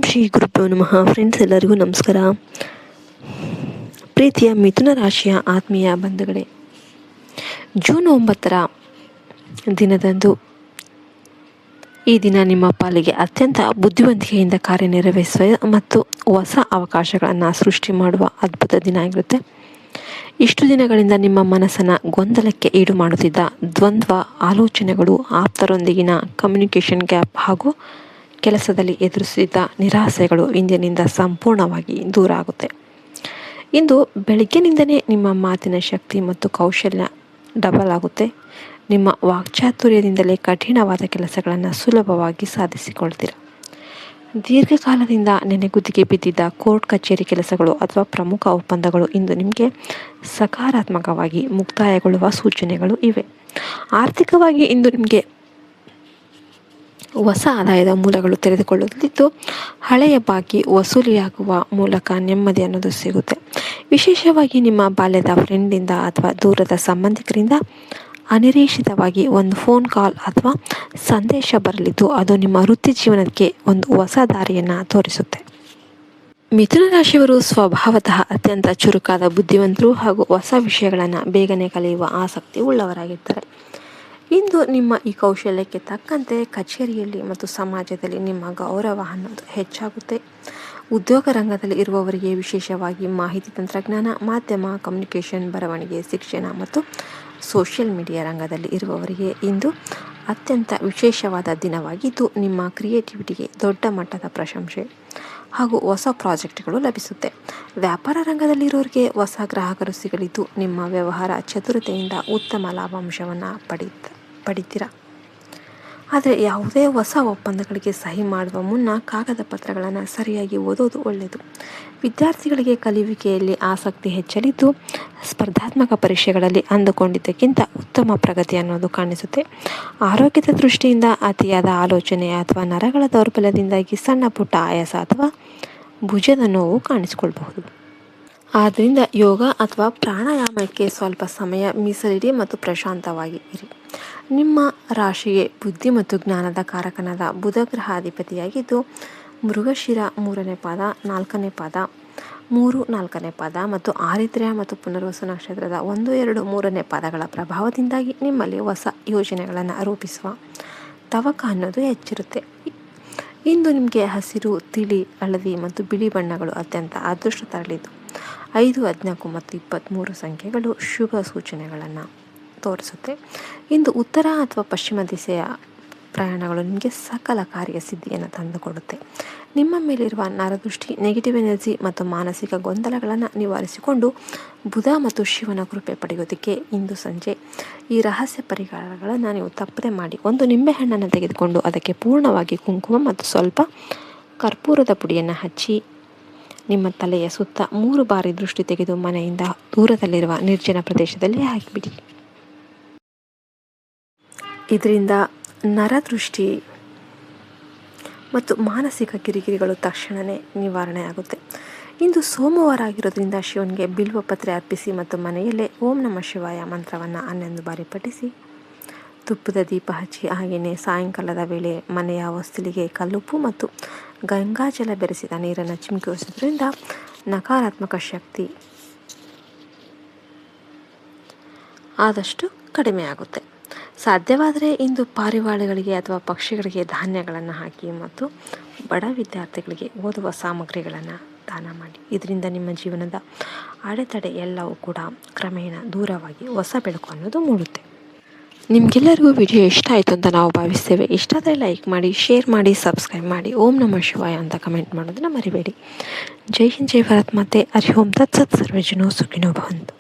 ಶ್ರೀ ಗುರುಭ್ಯೋ ನಮಃ. ಫ್ರೆಂಡ್ಸ್, ಎಲ್ಲರಿಗೂ ನಮಸ್ಕಾರ. ಪ್ರೀತಿಯ ಮಿಥುನ ರಾಶಿಯ ಆತ್ಮೀಯ ಬಂಧುಗಳೇ, ಜೂನ್ 9ರ ದಿನದಂದು ಈ ದಿನ ನಿಮ್ಮ ಪಾಲಿಗೆ ಅತ್ಯಂತ ಬುದ್ಧಿವಂತಿಕೆಯಿಂದ ಕಾರ್ಯನಿರ್ವಹಿಸುವ ಮತ್ತು ಹೊಸ ಅವಕಾಶಗಳನ್ನು ಸೃಷ್ಟಿ ಮಾಡುವ ಅದ್ಭುತ ದಿನ ಆಗಿರುತ್ತೆ. ಇಷ್ಟು ದಿನಗಳಿಂದ ನಿಮ್ಮ ಮನಸ್ಸನ್ನು ಗೊಂದಲಕ್ಕೆ ಈಡು ಮಾಡುತ್ತಿದ್ದ ದ್ವಂದ್ವ ಆಲೋಚನೆಗಳು, ಆಪ್ತರೊಂದಿಗಿನ ಕಮ್ಯುನಿಕೇಷನ್ ಗ್ಯಾಪ್ ಹಾಗೂ ಕೆಲಸದಲ್ಲಿ ಎದುರಿಸಿದ್ದ ನಿರಾಸೆಗಳು ಇಂದಿನಿಂದ ಸಂಪೂರ್ಣವಾಗಿ ದೂರ ಆಗುತ್ತೆ. ಇಂದು ಬೆಳಗ್ಗಿನಿಂದಲೇ ನಿಮ್ಮ ಮಾತಿನ ಶಕ್ತಿ ಮತ್ತು ಕೌಶಲ್ಯ ಡಬಲ್ ಆಗುತ್ತೆ. ನಿಮ್ಮ ವಾಕ್ಚಾತುರ್ಯದಿಂದಲೇ ಕಠಿಣವಾದ ಕೆಲಸಗಳನ್ನು ಸುಲಭವಾಗಿ ಸಾಧಿಸಿಕೊಳ್ತೀರ. ದೀರ್ಘಕಾಲದಿಂದ ನೆನೆಗುದಿಗೆ ಬಿದ್ದಿದ್ದ ಕೋರ್ಟ್ ಕಚೇರಿ ಕೆಲಸಗಳು ಅಥವಾ ಪ್ರಮುಖ ಒಪ್ಪಂದಗಳು ಇಂದು ನಿಮಗೆ ಸಕಾರಾತ್ಮಕವಾಗಿ ಮುಕ್ತಾಯಗೊಳ್ಳುವ ಸೂಚನೆಗಳು ಇವೆ. ಆರ್ಥಿಕವಾಗಿ ಇಂದು ನಿಮಗೆ ಹೊಸ ಆದಾಯದ ಮೂಲಗಳು ತೆರೆದುಕೊಳ್ಳುತ್ತಿದ್ದು, ಹಳೆಯ ಬಾಕಿ ವಸೂಲಿಯಾಗುವ ಮೂಲಕ ನೆಮ್ಮದಿ ಅನ್ನೋದು ಸಿಗುತ್ತೆ. ವಿಶೇಷವಾಗಿ ನಿಮ್ಮ ಬಾಲ್ಯದ ಫ್ರೆಂಡಿಂದ ಅಥವಾ ದೂರದ ಸಂಬಂಧಿಕರಿಂದ ಅನಿರೀಕ್ಷಿತವಾಗಿ ಒಂದು ಫೋನ್ ಕಾಲ್ ಅಥವಾ ಸಂದೇಶ ಬರಲಿದ್ದು, ಅದು ನಿಮ್ಮ ವೃತ್ತಿ ಜೀವನಕ್ಕೆ ಒಂದು ಹೊಸ ದಾರಿಯನ್ನು ತೋರಿಸುತ್ತೆ. ಮಿಥುನ ರಾಶಿಯವರು ಸ್ವಭಾವತಃ ಅತ್ಯಂತ ಚುರುಕಾದ ಬುದ್ಧಿವಂತರು ಹಾಗೂ ಹೊಸ ವಿಷಯಗಳನ್ನು ಬೇಗನೆ ಕಲಿಯುವ ಆಸಕ್ತಿ ಉಳ್ಳವರಾಗಿರ್ತಾರೆ. ಇಂದು ನಿಮ್ಮ ಈ ಕೌಶಲ್ಯಕ್ಕೆ ತಕ್ಕಂತೆ ಕಚೇರಿಯಲ್ಲಿ ಮತ್ತು ಸಮಾಜದಲ್ಲಿ ನಿಮ್ಮ ಗೌರವ ಅನ್ನೋದು ಹೆಚ್ಚಾಗುತ್ತೆ. ಉದ್ಯೋಗ ರಂಗದಲ್ಲಿ ಇರುವವರಿಗೆ, ವಿಶೇಷವಾಗಿ ಮಾಹಿತಿ ತಂತ್ರಜ್ಞಾನ, ಮಾಧ್ಯಮ, ಕಮ್ಯುನಿಕೇಷನ್, ಬರವಣಿಗೆ, ಶಿಕ್ಷಣ ಮತ್ತು ಸೋಷಿಯಲ್ ಮೀಡಿಯಾ ರಂಗದಲ್ಲಿ ಇರುವವರಿಗೆ ಇಂದು ಅತ್ಯಂತ ವಿಶೇಷವಾದ ದಿನವಾಗಿದ್ದು, ನಿಮ್ಮ ಕ್ರಿಯೇಟಿವಿಟಿಗೆ ದೊಡ್ಡ ಮಟ್ಟದ ಪ್ರಶಂಸೆ ಹಾಗೂ ಹೊಸ ಪ್ರಾಜೆಕ್ಟ್ಗಳು ಲಭಿಸುತ್ತೆ. ವ್ಯಾಪಾರ ರಂಗದಲ್ಲಿರೋರಿಗೆ ಹೊಸ ಗ್ರಾಹಕರು ಸಿಗಲಿದ್ದು, ನಿಮ್ಮ ವ್ಯವಹಾರ ಚತುರತೆಯಿಂದ ಉತ್ತಮ ಲಾಭಾಂಶವನ್ನು ಪಡಿತೀರ. ಆದರೆ ಯಾವುದೇ ಹೊಸ ಒಪ್ಪಂದಗಳಿಗೆ ಸಹಿ ಮಾಡುವ ಮುನ್ನ ಕಾಗದ ಪತ್ರಗಳನ್ನು ಸರಿಯಾಗಿ ಓದೋದು ಒಳ್ಳೆಯದು. ವಿದ್ಯಾರ್ಥಿಗಳಿಗೆ ಕಲಿಯುವಿಕೆಯಲ್ಲಿ ಆಸಕ್ತಿ ಹೆಚ್ಚಲಿದ್ದು, ಸ್ಪರ್ಧಾತ್ಮಕ ಪರೀಕ್ಷೆಗಳಲ್ಲಿ ಅಂದುಕೊಂಡಿದ್ದಕ್ಕಿಂತ ಉತ್ತಮ ಪ್ರಗತಿ ಅನ್ನೋದು ಕಾಣಿಸುತ್ತೆ. ಆರೋಗ್ಯದ ದೃಷ್ಟಿಯಿಂದ ಅತಿಯಾದ ಆಲೋಚನೆ ಅಥವಾ ನರಗಳ ದೌರ್ಬಲ್ಯದಿಂದಾಗಿ ಸಣ್ಣ ಪುಟ್ಟ ಆಯಾಸ ಅಥವಾ ಭುಜದ ನೋವು ಕಾಣಿಸಿಕೊಳ್ಳಬಹುದು. ಆದ್ದರಿಂದ ಯೋಗ ಅಥವಾ ಪ್ರಾಣಾಯಾಮಕ್ಕೆ ಸ್ವಲ್ಪ ಸಮಯ ಮೀಸಲಿಡಿ ಮತ್ತು ಪ್ರಶಾಂತವಾಗಿ ಇರಿ. ನಿಮ್ಮ ರಾಶಿಗೆ ಬುದ್ಧಿ ಮತ್ತು ಜ್ಞಾನದ ಕಾರಕನಾದ ಬುಧ ಗ್ರಹ ಅಧಿಪತಿಯಾಗಿದ್ದು, ಮೃಗಶಿರ 3ನೇ ಪಾದ, 4ನೇ ಪಾದ, 3, 4ನೇ ಪಾದ ಮತ್ತು ಆರಿದ್ರ್ಯ ಮತ್ತು ಪುನರ್ವಸು ನಕ್ಷತ್ರದ 1, 2, 3ನೇ ಪಾದಗಳ ಪ್ರಭಾವದಿಂದಾಗಿ ನಿಮ್ಮಲ್ಲಿ ಹೊಸ ಯೋಜನೆಗಳನ್ನು ರೂಪಿಸುವ ತವಕ ಅನ್ನೋದು ಹೆಚ್ಚಿರುತ್ತೆ. ಇಂದು ನಿಮಗೆ ಹಸಿರು, ತಿಳಿ, ಹಳದಿ ಮತ್ತು ಬಿಳಿ ಬಣ್ಣಗಳು ಅತ್ಯಂತ ಅದೃಷ್ಟ ತರಲಿದ್ದು, 5, 14 ಮತ್ತು 23 ಸಂಖ್ಯೆಗಳು ಶುಭ ಸೂಚನೆಗಳನ್ನು ತೋರಿಸುತ್ತೆ. ಇಂದು ಉತ್ತರ ಅಥವಾ ಪಶ್ಚಿಮ ದಿಸೆಯ ಪ್ರಯಾಣಗಳು ನಿಮಗೆ ಸಕಲ ಕಾರ್ಯಸಿದ್ಧಿಯನ್ನು ತಂದುಕೊಡುತ್ತೆ. ನಿಮ್ಮ ಮೇಲಿರುವ ನರದೃಷ್ಟಿ, ನೆಗೆಟಿವ್ ಎನರ್ಜಿ ಮತ್ತು ಮಾನಸಿಕ ಗೊಂದಲಗಳನ್ನು ನಿವಾರಿಸಿಕೊಂಡು ಬುಧ ಮತ್ತು ಶಿವನ ಕೃಪೆ ಪಡೆಯೋದಕ್ಕೆ ಇಂದು ಸಂಜೆ ಈ ರಹಸ್ಯ ಪರಿಹಾರಗಳನ್ನು ನೀವು ತಪ್ಪದೆ ಮಾಡಿ. ಒಂದು ನಿಂಬೆಹಣ್ಣನ್ನು ತೆಗೆದುಕೊಂಡು ಅದಕ್ಕೆ ಪೂರ್ಣವಾಗಿ ಕುಂಕುಮ ಮತ್ತು ಸ್ವಲ್ಪ ಕರ್ಪೂರದ ಪುಡಿಯನ್ನು ಹಚ್ಚಿ ನಿಮ್ಮ ತಲೆಯ ಸುತ್ತ 3 ಬಾರಿ ದೃಷ್ಟಿ ತೆಗೆದು ಮನೆಯಿಂದ ದೂರದಲ್ಲಿರುವ ನಿರ್ಜನ ಪ್ರದೇಶದಲ್ಲಿ ಹಾಕಿಬಿಡಿ. ಇದರಿಂದ ನರದೃಷ್ಟಿ ಮತ್ತು ಮಾನಸಿಕ ಕಿರಿಕಿರಿಗಳು ತಕ್ಷಣವೇ ನಿವಾರಣೆ ಆಗುತ್ತೆ. ಇಂದು ಸೋಮವಾರ ಆಗಿರೋದ್ರಿಂದ ಶಿವನಿಗೆ ಬಿಲ್ವ ಪತ್ರೆ ಅರ್ಪಿಸಿ ಮತ್ತು ಮನೆಯಲ್ಲೇ ಓಂ ನಮಃ ಶಿವಾಯ ಮಂತ್ರವನ್ನು 11 ಬಾರಿ ಪಠಿಸಿ, ತುಪ್ಪದ ದೀಪ ಹಚ್ಚಿ, ಹಾಗೆಯೇ ಸಾಯಂಕಾಲದ ವೇಳೆ ಮನೆಯ ಹೊಸ್ತಿಲಿಗೆ ಕಲ್ಲುಪ್ಪು ಮತ್ತು ಗಂಗಾಜಲ ಬೆರೆಸಿದ ನೀರನ್ನು ಚಿಮುಕಿಸೋದ್ರಿಂದ ನಕಾರಾತ್ಮಕ ಶಕ್ತಿ ಆದಷ್ಟು ಕಡಿಮೆ ಆಗುತ್ತೆ. ಸಾಧ್ಯವಾದರೆ ಇಂದು ಪಾರಿವಾಳಗಳಿಗೆ ಅಥವಾ ಪಕ್ಷಿಗಳಿಗೆ ಧಾನ್ಯಗಳನ್ನು ಹಾಕಿ ಮತ್ತು ಬಡ ವಿದ್ಯಾರ್ಥಿಗಳಿಗೆ ಓದುವ ಸಾಮಗ್ರಿಗಳನ್ನು ದಾನ ಮಾಡಿ. ಇದರಿಂದ ನಿಮ್ಮ ಜೀವನದ ಅಡೆತಡೆ ಎಲ್ಲವೂ ಕೂಡ ಕ್ರಮೇಣ ದೂರವಾಗಿ ಹೊಸ ಬೆಳಕು ಅನ್ನೋದು ಮೂಡುತ್ತೆ. ನಿಮಗೆಲ್ಲರಿಗೂ ವಿಡಿಯೋ ಇಷ್ಟ ಆಯಿತು ಅಂತ ನಾವು ಭಾವಿಸ್ತೇವೆ. ಇಷ್ಟ ಆದರೆ ಲೈಕ್ ಮಾಡಿ, ಶೇರ್ ಮಾಡಿ, ಸಬ್ಸ್ಕ್ರೈಬ್ ಮಾಡಿ, ಓಂ ನಮಃ ಶಿವಾಯ ಅಂತ ಕಮೆಂಟ್ ಮಾಡೋದನ್ನು ಮರಿಬೇಡಿ. ಜೈ ಹಿಂದ್, ಜೈ ಭಾರತ್ ಮಾತೆ. ಹರಿ ಓಂ ತತ್ಸತ್. ಸರ್ವೇ ಜನೋ ಸುಖಿನೋ ಭವಂತು.